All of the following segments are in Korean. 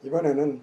이번에는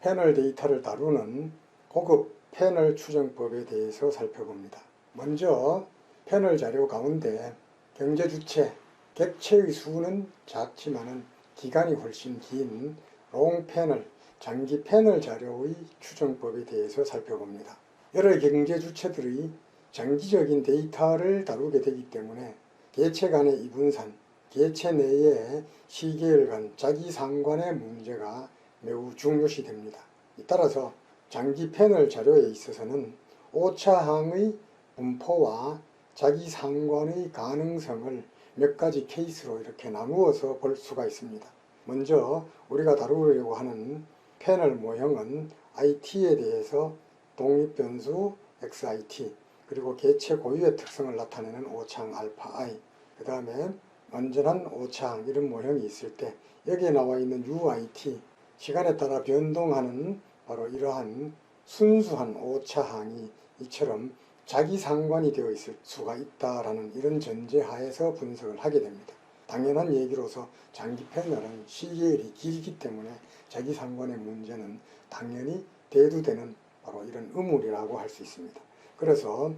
패널 데이터를 다루는 고급 패널 추정법에 대해서 살펴봅니다. 먼저 패널 자료 가운데 경제 주체, 객체의 수는 작지만은 기간이 훨씬 긴 롱 패널, 장기 패널 자료의 추정법에 대해서 살펴봅니다. 여러 경제 주체들의 장기적인 데이터를 다루게 되기 때문에 개체 간의 이분산, 개체 내의 시계열 간 자기상관의 문제가 매우 중요시 됩니다. 따라서 장기 패널 자료에 있어서는 오차항의 분포와 자기상관의 가능성을 몇 가지 케이스로 이렇게 나누어서 볼 수가 있습니다. 먼저 우리가 다루려고 하는 패널 모형은 IT에 대해서 독립변수 XIT, 그리고 개체 고유의 특성을 나타내는 오차항 알파 I, 그 다음에 완전한 오차항 이런 모형이 있을 때 여기에 나와 있는 UIT, 시간에 따라 변동하는 바로 이러한 순수한 오차항이 이처럼 자기상관이 되어 있을 수가 있다라는 이런 전제하에서 분석을 하게 됩니다. 당연한 얘기로서 장기 패널은 시계열이 길기 때문에 자기상관의 문제는 당연히 대두되는 바로 이런 의문이라고 할 수 있습니다. 그래서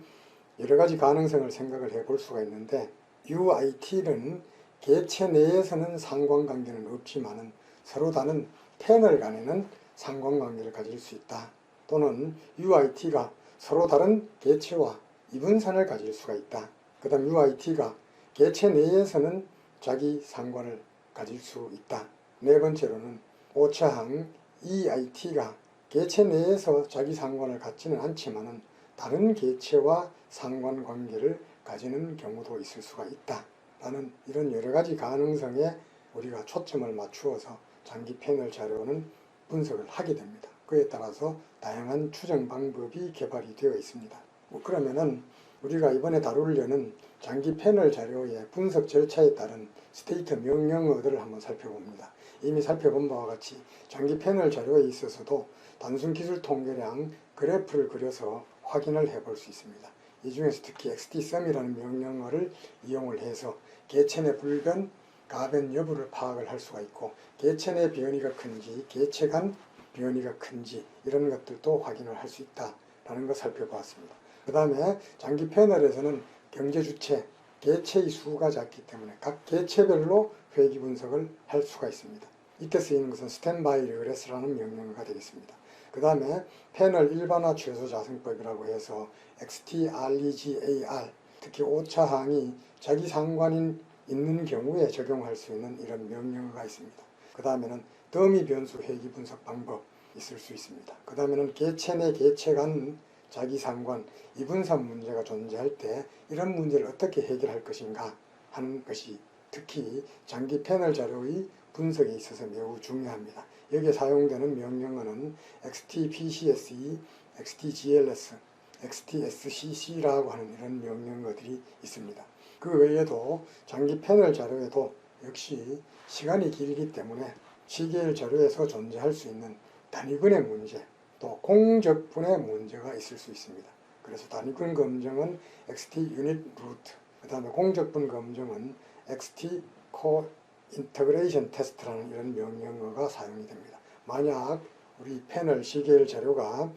여러 가지 가능성을 생각을 해볼 수가 있는데 UIT는 개체 내에서는 상관관계는 없지만은 서로 다른 패널 간에는 상관관계를 가질 수 있다. 또는 UIT가 서로 다른 개체와 이분산을 가질 수가 있다. 그 다음 UIT가 개체 내에서는 자기 상관을 가질 수 있다. 네 번째로는 오차항 EIT가 개체 내에서 자기 상관을 갖지는 않지만은 다른 개체와 상관관계를 가지는 경우도 있을 수가 있다. 라는 이런 여러 가지 가능성에 우리가 초점을 맞추어서 장기 패널 자료는 분석을 하게 됩니다. 그에 따라서 다양한 추정 방법이 개발이 되어 있습니다. 그러면은 우리가 이번에 다루려는 장기 패널 자료의 분석 절차에 따른 스테이트 명령어들을 한번 살펴봅니다. 이미 살펴본 바와 같이 장기 패널 자료에 있어서도 단순 기술 통계량 그래프를 그려서 확인을 해볼 수 있습니다. 이 중에서 특히 XTSUM이라는 명령어를 이용을 해서 개체 내 불변, 가변 여부를 파악을 할 수가 있고 개체 내 변이가 큰지, 개체 간 변이가 큰지 이런 것들도 확인을 할 수 있다라는 걸 살펴보았습니다. 그 다음에 장기 패널에서는 경제 주체, 개체의 수가 작기 때문에 각 개체별로 회귀 분석을 할 수가 있습니다. 이때 쓰이는 것은 스탠바이 리그레스라는 명령어가 되겠습니다. 그 다음에 패널 일반화 최소 자승법이라고 해서 XTREGAR, 특히 오차항이 자기 상관인 있는 경우에 적용할 수 있는 이런 명령어가 있습니다. 그 다음에는 더미 변수 회귀 분석 방법 있을 수 있습니다. 그 다음에는 개체 내 개체 간 자기 상관, 이분산 문제가 존재할 때 이런 문제를 어떻게 해결할 것인가 하는 것이 특히 장기 패널 자료의 분석에 있어서 매우 중요합니다. 여기에 사용되는 명령어는 XTPCSE, XTGLS, XTSCC라고 하는 이런 명령어들이 있습니다. 그 외에도 장기 패널 자료에도 역시 시간이 길기 때문에 시계열 자료에서 존재할 수 있는 단위근의 문제, 또 공적분의 문제가 있을 수 있습니다. 그래서 단위근 검정은 XT 유닛 루트, 그 다음에 공적분 검정은 XT 코 인터그레이션 테스트라는 이런 명령어가 사용이 됩니다. 만약 우리 패널 시계열 자료가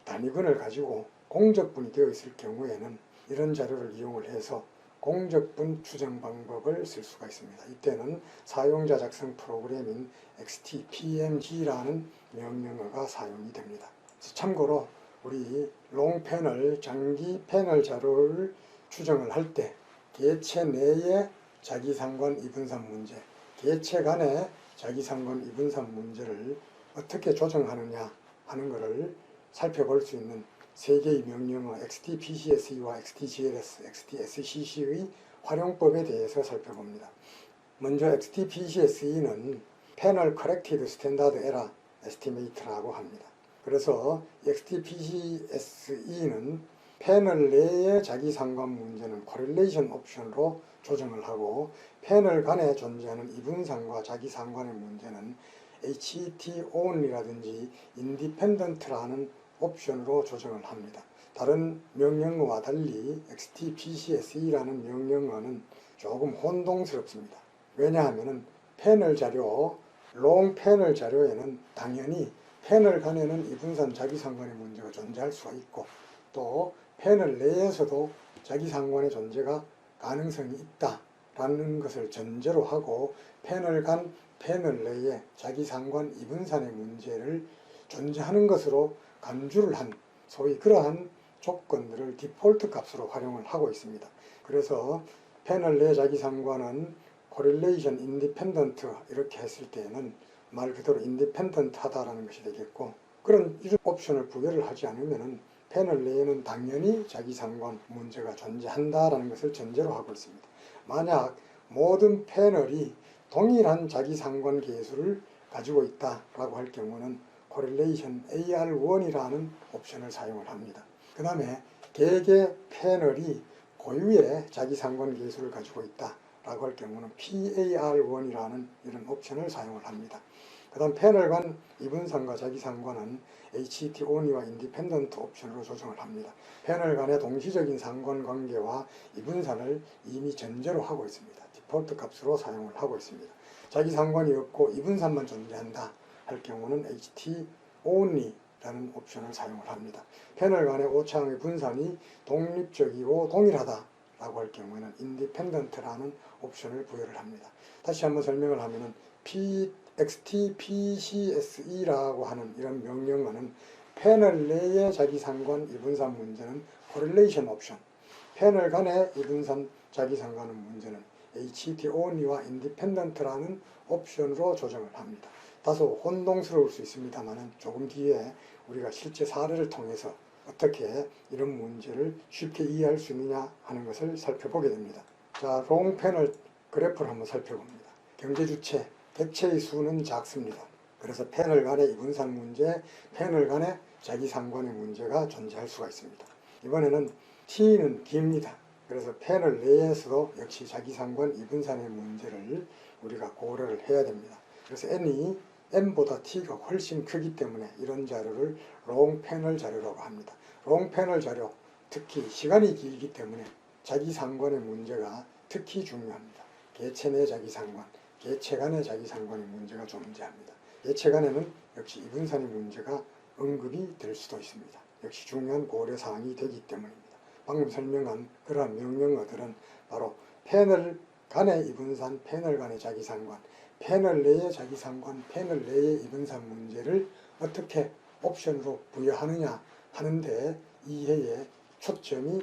단위근을 가지고 공적분이 되어 있을 경우에는 이런 자료를 이용을 해서 공적분 추정 방법을 쓸 수가 있습니다. 이때는 사용자 작성 프로그램인 XTPMG라는 명령어가 사용이 됩니다. 참고로 우리 롱 패널, 장기 패널 자료를 추정을 할 때 개체 내의 자기상관 이분산 문제, 개체 간의 자기상관 이분산 문제를 어떻게 조정하느냐 하는 것을 살펴볼 수 있는 세 개의 명령어 XTPCSE와 XTGLS, XTSCC의 활용법에 대해서 살펴봅니다. 먼저 XTPCSE는 Panel Corrected Standard Error Estimate라고 합니다. 그래서 XTPCSE는 패널 내의 자기상관 문제는 코릴레이션 옵션으로 조정을 하고 패널 간에 존재하는 이분상과 자기상관의 문제는 HET only라든지 independent라는 옵션으로 조정을 합니다. 다른 명령어와 달리 XTPCSE라는 명령어는 조금 혼동스럽습니다. 왜냐하면 패널 자료 롱 패널 자료에는 당연히 패널 간에는 이분산 자기상관의 문제가 존재할 수가 있고 또 패널 내에서도 자기상관의 존재가 가능성이 있다라는 것을 전제로 하고 패널 간 패널 내에 자기상관 이분산의 문제를 존재하는 것으로 간주를 한 소위 그러한 조건들을 디폴트 값으로 활용을 하고 있습니다. 그래서 패널 내 자기상관은 correlation independent 이렇게 했을 때에는 말 그대로 independent 하다라는 것이 되겠고 그런 옵션을 부여를 하지 않으면 패널 내에는 당연히 자기상관 문제가 존재한다라는 것을 전제로 하고 있습니다. 만약 모든 패널이 동일한 자기상관 계수를 가지고 있다라고 할 경우는 correlation AR1이라는 옵션을 사용을 합니다. 그 다음에 개개 패널이 고유의 자기상관 계수를 가지고 있다라고 할 경우는 PAR1이라는 이런 옵션을 사용을 합니다. 그 다음 패널 간 이분산과 자기상관은 HT-only와 인디펜던트 옵션으로 조정을 합니다. 패널 간의 동시적인 상관관계와 이분산을 이미 전제로 하고 있습니다. 디폴트 값으로 사용을 하고 있습니다. 자기상관이 없고 이분산만 존재한다 할 경우는 HT-only라는 옵션을 사용을 합니다. 패널 간의 오차항의 분산이 독립적이고 동일하다라고 할 경우에는 independent라는 옵션을 부여를 합니다. 다시 한번 설명을 하면은 XT-PCSE라고 하는 이런 명령어는 패널 내의 자기상관 이분산 문제는 correlation 옵션, 패널 간의 이분산 자기상관 문제는 HT-only와 independent라는 옵션으로 조정을 합니다. 다소 혼동스러울 수 있습니다만 조금 뒤에 우리가 실제 사례를 통해서 어떻게 이런 문제를 쉽게 이해할 수 있느냐 하는 것을 살펴보게 됩니다. 자, 롱 패널 그래프를 한번 살펴봅니다. 경제주체, 객체의 수는 작습니다. 그래서 패널 간의 이분산 문제, 패널 간의 자기상관의 문제가 존재할 수가 있습니다. 이번에는 T는 깁니다. 그래서 패널 내에서도 역시 자기상관 이분산의 문제를 우리가 고려를 해야 됩니다. 그래서 N이 M보다 T가 훨씬 크기 때문에 이런 자료를 롱 패널 자료라고 합니다. 롱 패널 자료, 특히 시간이 길기 때문에 자기상관의 문제가 특히 중요합니다. 개체 내 자기상관, 개체 간의 자기상관의 문제가 존재합니다. 개체 간에는 역시 이분산의 문제가 언급이 될 수도 있습니다. 역시 중요한 고려사항이 되기 때문입니다. 방금 설명한 그러한 명령어들은 바로 패널 간의 이분산, 패널 간의 자기상관, 패널 내의 자기상관, 패널 내의 이분산 문제를 어떻게 옵션으로 부여하느냐 하는데 이해에 초점이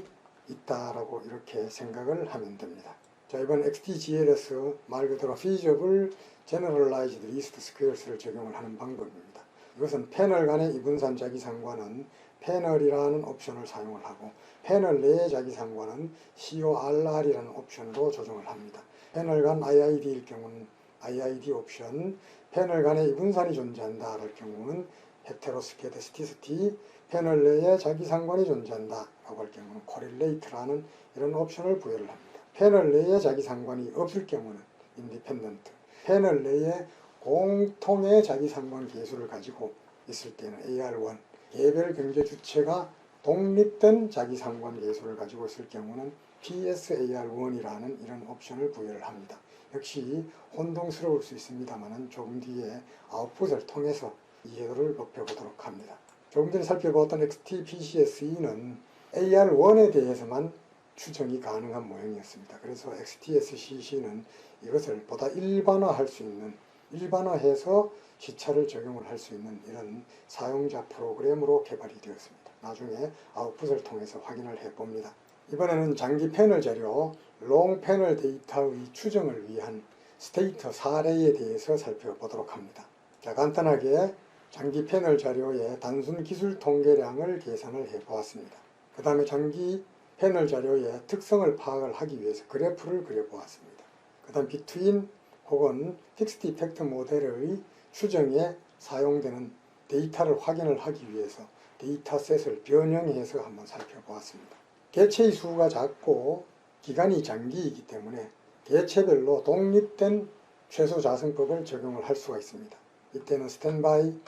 있다라고 이렇게 생각을 하면 됩니다. 자, 이번 XTGLS 말 그대로 feasible generalized least squares를 적용을 하는 방법입니다. 이것은 패널 간의 이분산 자기상관은 패널이라는 옵션을 사용을 하고 패널 내의 자기상관은 CORR이라는 옵션으로 조정을 합니다. 패널 간 IID일 경우는 IID 옵션, 패널 간의 이분산이 존재한다 할 경우는 헤테로스케데스티시티, 패널 내에 자기상관이 존재한다 라고 할 경우는 correlate라는 이런 옵션을 부여를 합니다. 패널 내에 자기상관이 없을 경우는 independent, 패널 내에 공통의 자기상관 계수를 가지고 있을 때는 AR1, 개별 경제 주체가 독립된 자기상관 계수를 가지고 있을 경우는 PSAR1이라는 이런 옵션을 부여를 합니다. 역시 혼동스러울 수 있습니다만 조금 뒤에 아웃풋을 통해서 이해도를 높여보도록 합니다. 조금 전에 살펴보았던 XT-PCSE는 AR1에 대해서만 추정이 가능한 모양이었습니다. 그래서 XTSCC는 이것을 보다 일반화할 수 있는, 일반화해서 시차를 적용을 할 수 있는 이런 사용자 프로그램으로 개발이 되었습니다. 나중에 아웃풋을 통해서 확인을 해봅니다. 이번에는 장기 패널 자료, 롱 패널 데이터의 추정을 위한 스테이터 사례에 대해서 살펴보도록 합니다. 자, 간단하게 장기 패널 자료의 단순 기술 통계량을 계산을 해보았습니다. 그 다음에 장기 패널 자료의 특성을 파악을 하기 위해서 그래프를 그려보았습니다. 그 다음 비트윈 혹은 픽스드 이펙트 모델의 추정에 사용되는 데이터를 확인을 하기 위해서 데이터셋을 변형해서 한번 살펴보았습니다. 개체의 수가 작고 기간이 장기이기 때문에 개체별로 독립된 최소 자승법을 적용을 할 수가 있습니다. 이때는 스탠바이,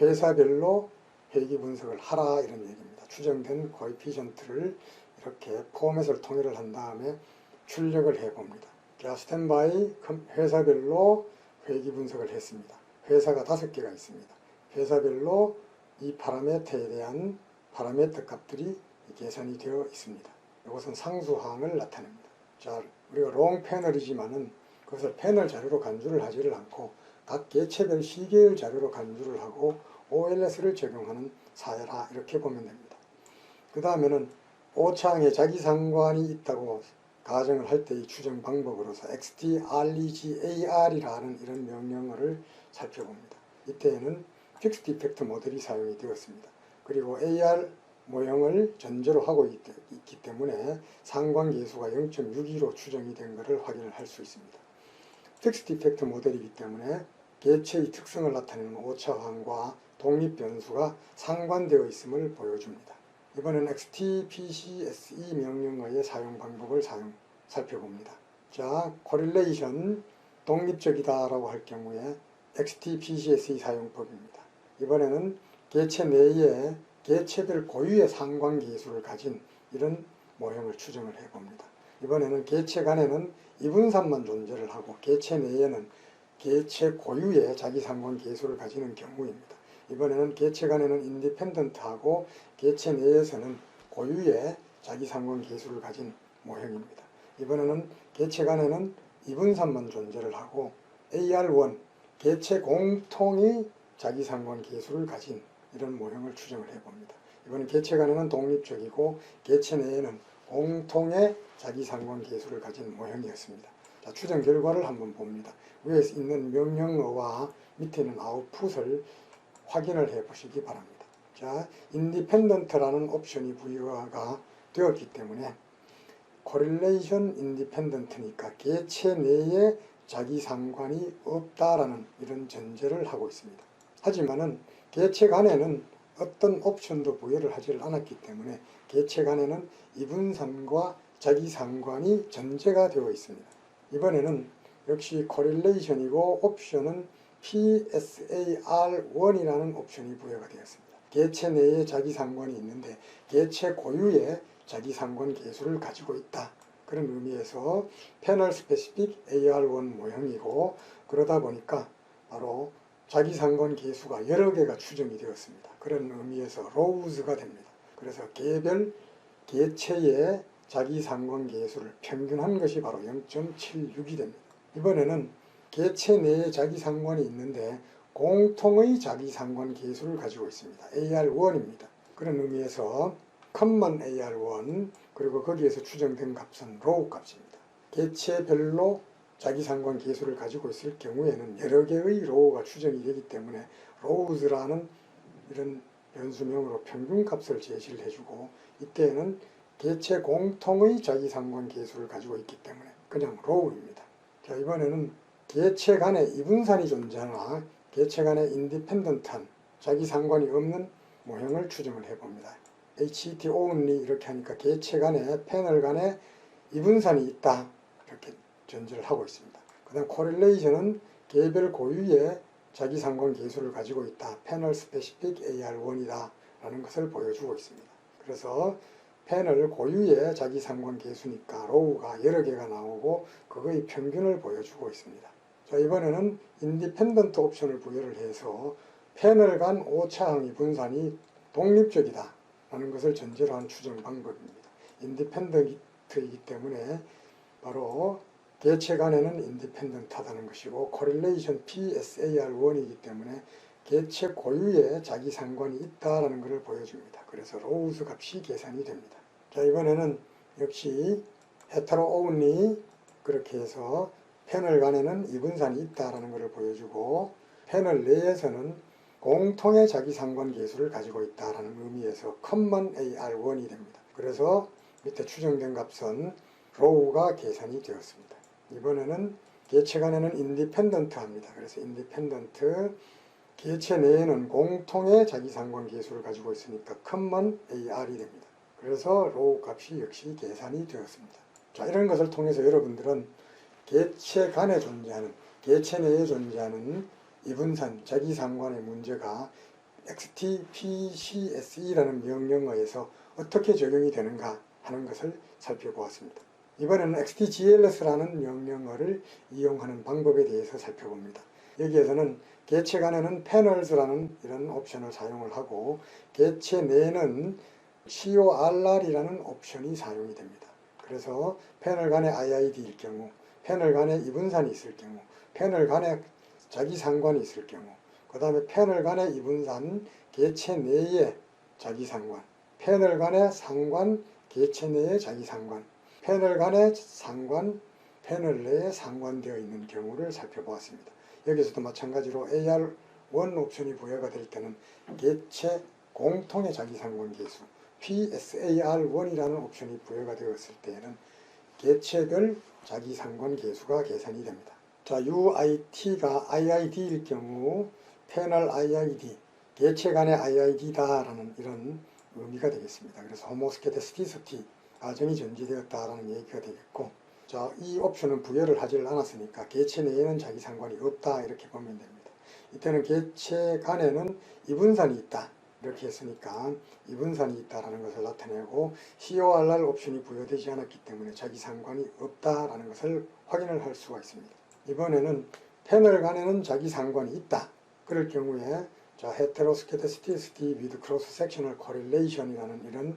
회사별로 회귀 분석을 하라 이런 얘기입니다. 추정된 코에피션트를 이렇게 포맷을 통일을 한 다음에 출력을 해봅니다. 자, 스탠바이 회사별로 회귀 분석을 했습니다. 회사가 5개가 있습니다. 회사별로 이 파라메터에 대한 파라메터 값들이 계산이 되어 있습니다. 이것은 상수항을 나타냅니다. 자, 우리가 롱 패널이지만은 그것을 패널 자료로 간주를 하지를 않고 각 개체별 시계열 자료로 간주를 하고 OLS를 적용하는 사례라 이렇게 보면 됩니다. 그 다음에는 오차항에 자기상관이 있다고 가정을 할 때의 추정 방법으로서 XTREGAR이라는 이런 명령어를 살펴봅니다. 이때에는 픽스 디펙트 모델이 사용이 되었습니다. 그리고 AR 모형을 전제로 하고 있기 때문에 상관계수가 0.62로 추정이 된 것을 확인을 할 수 있습니다. 픽스 디펙트 모델이기 때문에 개체의 특성을 나타내는 오차항과 독립변수가 상관되어 있음을 보여줍니다. 이번엔 XTPCSE 명령어의 사용 방법을 살펴봅니다. 자, correlation 독립적이다 라고 할 경우에 XTPCSE 사용법입니다. 이번에는 개체 내에 개체별 고유의 상관계수를 가진 이런 모형을 추정을 해봅니다. 이번에는 개체 간에는 이분산만 존재를 하고 개체 내에는 개체 고유의 자기상관계수를 가지는 경우입니다. 이번에는 개체 간에는 인디펜던트하고 개체 내에서는 고유의 자기상관계수를 가진 모형입니다. 이번에는 개체 간에는 이분산만 존재를 하고 AR1 개체 공통의 자기상관계수를 가진 이런 모형을 추정을 해봅니다. 이번엔 개체 간에는 독립적이고 개체 내에는 공통의 자기상관계수를 가진 모형이었습니다. 자, 추정 결과를 한번 봅니다. 위에 있는 명령어와 밑에 있는 아웃풋을 확인을 해 보시기 바랍니다. 자, independent라는 옵션이 부여가 되었기 때문에 correlation independent니까 개체 내에 자기상관이 없다라는 이런 전제를 하고 있습니다. 하지만은 개체 간에는 어떤 옵션도 부여를 하지 않았기 때문에 개체 간에는 이분산과 자기상관이 전제가 되어 있습니다. 이번에는 역시 correlation이고 옵션은 PSAR1이라는 옵션이 부여가 되었습니다. 개체 내에 자기상관이 있는데 개체 고유의 자기상관 계수를 가지고 있다. 그런 의미에서 패널 스페시픽 AR1 모형이고 그러다 보니까 바로 자기상관 계수가 여러 개가 추정이 되었습니다. 그런 의미에서 로우즈가 됩니다. 그래서 개별 개체의 자기상관 계수를 평균한 것이 바로 0.76이 됩니다. 이번에는 개체 내에 자기상관이 있는데 공통의 자기상관 계수를 가지고 있습니다. AR1입니다. 그런 의미에서 common AR1 그리고 거기에서 추정된 값은 로우 값입니다. 개체별로 자기상관 계수를 가지고 있을 경우에는 여러 개의 로우가 추정이 되기 때문에 로우즈라는 이런 변수명으로 평균값을 제시를 해주고 이때는 개체 공통의 자기상관 계수를 가지고 있기 때문에 그냥 로우입니다. 자, 이번에는 개체 간에 이분산이 존재하나 개체 간에 인디펜던트한 자기상관이 없는 모형을 추정을 해봅니다. HET only 이렇게 하니까 개체 간에 패널 간에 이분산이 있다 이렇게 전제를 하고 있습니다. 그 다음 correlation은 개별 고유의 자기상관 계수를 가지고 있다. 패널 스페시픽 AR1이다 라는 것을 보여주고 있습니다. 그래서 패널 고유의 자기상관 계수니까 로우가 여러 개가 나오고 그거의 평균을 보여주고 있습니다. 자, 이번에는 인디펜던트 옵션을 부여를 해서 패널 간 오차항의 분산이 독립적이다 라는 것을 전제로 한 추정 방법입니다. 인디펜던트이기 때문에 바로 개체 간에는 인디펜던트하다는 것이고 correlation PSAR1이기 때문에 개체 고유의 자기상관이 있다라는 것을 보여줍니다. 그래서 로우즈 값이 계산이 됩니다. 자, 이번에는 역시 헤테로 only 그렇게 해서 패널 간에는 이분산이 있다라는 것을 보여주고 패널 내에서는 공통의 자기상관 계수를 가지고 있다라는 의미에서 common AR1이 됩니다. 그래서 밑에 추정된 값은 로우가 계산이 되었습니다. 이번에는 개체 간에는 인디펜던트 합니다. 그래서 인디펜던트 개체 내에는 공통의 자기상관 계수를 가지고 있으니까 common AR이 됩니다. 그래서 로우 값이 역시 계산이 되었습니다. 자, 이런 것을 통해서 여러분들은 개체 간에 존재하는 개체 내에 존재하는 이분산 자기상관의 문제가 XTPCSE라는 명령어에서 어떻게 적용이 되는가 하는 것을 살펴보았습니다. 이번에는 XTGLS라는 명령어를 이용하는 방법에 대해서 살펴봅니다. 여기에서는 개체 간에는 panels라는 이런 옵션을 사용을 하고 개체 내에는 CORR이라는 옵션이 사용이 됩니다. 그래서 패널 간의 IID일 경우, 패널 간에 이분산이 있을 경우, 패널 간에 자기 상관이 있을 경우, 그 다음에 패널 간의 이분산, 개체 내의 자기 상관, 패널 간의 상관, 개체 내의 자기 상관, 패널 간의 상관, 패널 내에 상관되어 있는 경우를 살펴보았습니다. 여기서도 마찬가지로 AR1 옵션이 부여가 될 때는 개체 공통의 자기상관계수 PSAR1이라는 옵션이 부여가 되었을 때에는 개체별 자기상관계수가 계산이 됩니다. 자, UIT가 IID일 경우 패널 IID, 개체 간의 IID다라는 이런 의미가 되겠습니다. 그래서 호모스케데스티시티, 가정이 전제되었다라는 얘기가 되겠고, 자, 이 옵션은 부여를 하질 않았으니까 개체 내에는 자기 상관이 없다 이렇게 보면 됩니다. 이때는 개체 간에는 이분산이 있다 이렇게 했으니까 이분산이 있다라는 것을 나타내고 CORR 옵션이 부여되지 않았기 때문에 자기 상관이 없다라는 것을 확인을 할 수가 있습니다. 이번에는 패널 간에는 자기 상관이 있다. 그럴 경우에 자, heteroskedasticity with cross-sectional correlation이라는 이런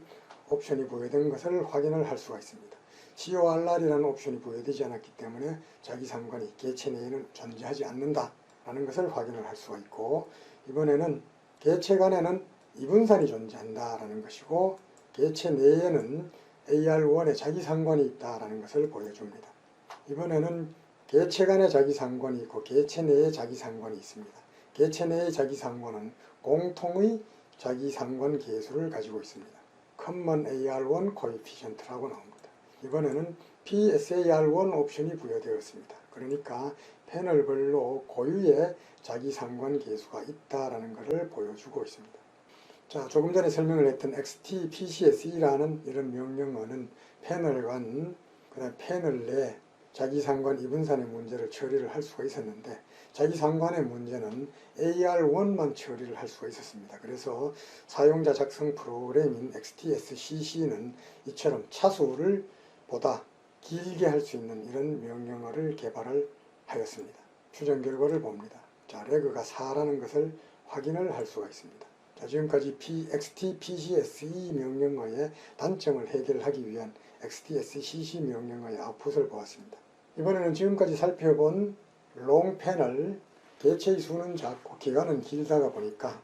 옵션이 부여된 것을 확인을 할 수가 있습니다. CORR이라는 옵션이 부여되지 않았기 때문에 자기 상관이 개체 내에는 존재하지 않는다라는 것을 확인을 할 수가 있고, 이번에는 개체 간에는 이분산이 존재한다라는 것이고 개체 내에는 AR1의 자기 상관이 있다라는 것을 보여줍니다. 이번에는 개체 간의 자기 상관이 있고 개체 내에 자기 상관이 있습니다. 개체 내의 자기 상관은 공통의 자기 상관 계수를 가지고 있습니다. Common AR1 Coefficient라고 나옵니다. 이번에는 PSAR1 옵션이 부여되었습니다. 그러니까 패널별로 고유의 자기 상관 계수가 있다라는 것을 보여주고 있습니다. 자, 조금 전에 설명을 했던 XTPCSE라는 이런 명령어는 패널 간, 그다음 패널 내 자기 상관 이분산의 문제를 처리를 할 수가 있었는데 자기 상관의 문제는 AR1만 처리를 할 수가 있었습니다. 그래서 사용자 작성 프로그램인 XTSCC는 이처럼 차수를 보다 길게 할 수 있는 이런 명령어를 개발을 하였습니다. 추정 결과를 봅니다. 자, 레그가 4라는 것을 확인을 할 수가 있습니다. 자, 지금까지 XTPCSE 명령어의 단점을 해결하기 위한 XTSCC 명령어의 아웃풋을 보았습니다. 이번에는 지금까지 살펴본 롱 패널, 개체의 수는 작고 기간은 길다가 보니까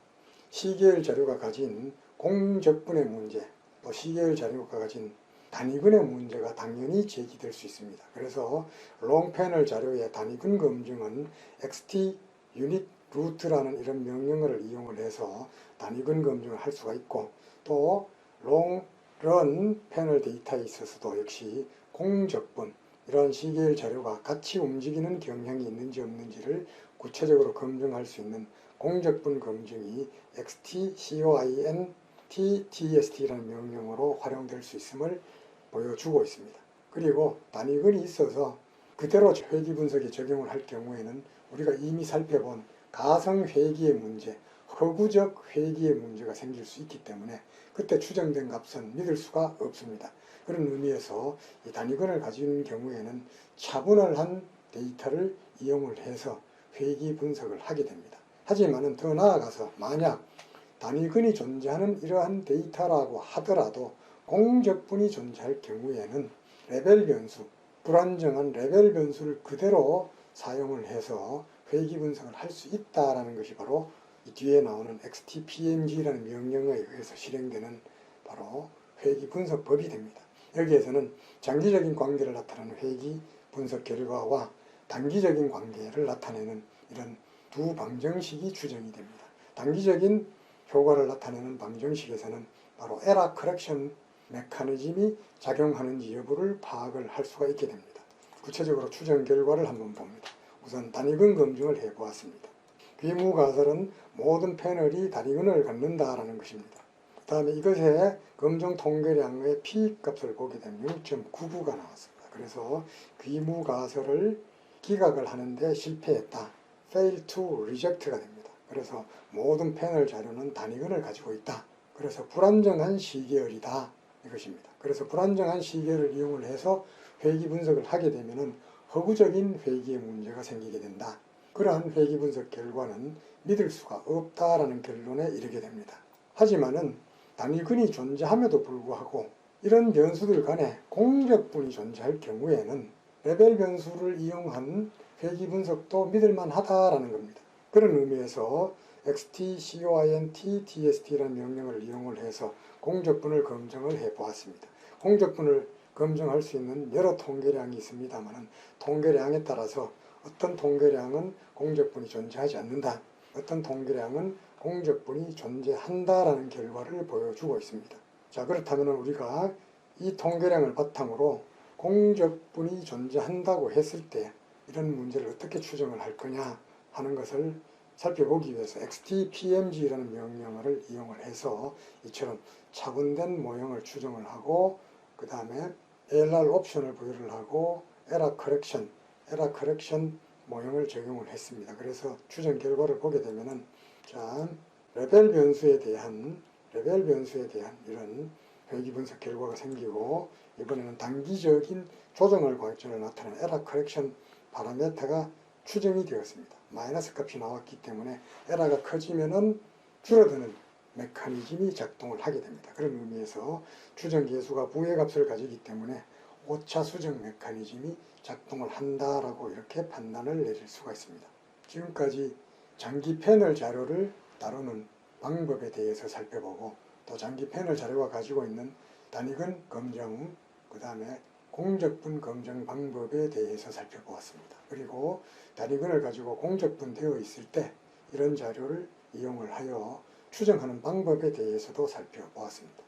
시계열 자료가 가진 공적분의 문제, 또 시계열 자료가 가진 단위근의 문제가 당연히 제기될 수 있습니다. 그래서 롱 패널 자료의 단위근 검증은 XT 유닛 루트라는 이런 명령어를 이용을 해서 단위근 검증을 할 수가 있고, 또 롱 런 패널 데이터에 있어서도 역시 공적분, 이런 시계열 자료가 같이 움직이는 경향이 있는지 없는지를 구체적으로 검증할 수 있는 공적분 검증이 XTCOINTTST라는 명령어로 활용될 수 있음을 보여주고 있습니다. 그리고 단위근이 있어서 그대로 회귀 분석에 적용을 할 경우에는 우리가 이미 살펴본 가성 회귀의 문제, 허구적 회귀의 문제가 생길 수 있기 때문에 그때 추정된 값은 믿을 수가 없습니다. 그런 의미에서 이 단위근을 가진 경우에는 차분한 데이터를 이용을 해서 회귀 분석을 하게 됩니다. 하지만 더 나아가서 만약 단위근이 존재하는 이러한 데이터라고 하더라도 공적분이 존재할 경우에는 레벨 변수, 불안정한 레벨 변수를 그대로 사용을 해서 회귀 분석을 할 수 있다는 것이 바로 이 뒤에 나오는 XTPMG라는 명령어에 의해서 실행되는 바로 회귀 분석법이 됩니다. 여기에서는 장기적인 관계를 나타내는 회귀 분석 결과와 단기적인 관계를 나타내는 이런 두 방정식이 추정이 됩니다. 단기적인 효과를 나타내는 방정식에서는 바로 에러 커렉션 메커니즘이 작용하는지 여부를 파악을 할 수가 있게 됩니다. 구체적으로 추정 결과를 한번 봅니다. 우선 단위근 검증을 해보았습니다. 귀무가설은 모든 패널이 단위근을 갖는다라는 것입니다. 그 다음에 이것의 검정 통계량의 P값을 보게 되면 0.99가 나왔습니다. 그래서 귀무가설을 기각을 하는데 실패했다. fail to reject가 됩니다. 그래서 모든 패널 자료는 단위근을 가지고 있다. 그래서 불안정한 시계열이다. 이것입니다. 그래서 불안정한 시계를 이용을 해서 회귀 분석을 하게 되면 허구적인 회귀의 문제가 생기게 된다. 그러한 회귀 분석 결과는 믿을 수가 없다라는 결론에 이르게 됩니다. 하지만은 단위근이 존재함에도 불구하고 이런 변수들 간에 공적분이 존재할 경우에는 레벨 변수를 이용한 회귀 분석도 믿을만하다라는 겁니다. 그런 의미에서 XTCOINT-DST라는 명령을 이용을 해서 공적분을 검증을 해보았습니다. 공적분을 검증할 수 있는 여러 통계량이 있습니다만 통계량에 따라서 어떤 통계량은 공적분이 존재하지 않는다, 어떤 통계량은 공적분이 존재한다라는 결과를 보여주고 있습니다. 자, 그렇다면 우리가 이 통계량을 바탕으로 공적분이 존재한다고 했을 때 이런 문제를 어떻게 추정을 할 거냐 하는 것을 살펴보기 위해서 XTPMG라는 명령어를 이용을 해서 이처럼 차분된 모형을 추정을 하고 그 다음에 ALR 옵션을 부여를 하고 에러 커렉션 모형을 적용을 했습니다. 그래서 추정 결과를 보게 되면은 자, 레벨 변수에 대한 이런 회귀 분석 결과가 생기고 이번에는 단기적인 조정을 과정을 나타내는 에러 커렉션 파라메터가 추정이 되었습니다. 마이너스 값이 나왔기 때문에 에러가 커지면은 줄어드는 메커니즘이 작동을 하게 됩니다. 그런 의미에서 추정 계수가 부의 값을 가지기 때문에 오차 수정 메커니즘이 작동을 한다라고 이렇게 판단을 내릴 수가 있습니다. 지금까지 장기 패널 자료를 다루는 방법에 대해서 살펴보고 또 장기 패널 자료가 가지고 있는 단위근 검정, 그 다음에 공적분 검정 방법에 대해서 살펴보았습니다. 그리고 단위근을 가지고 공적분 되어 있을 때 이런 자료를 이용을 하여 추정하는 방법에 대해서도 살펴보았습니다.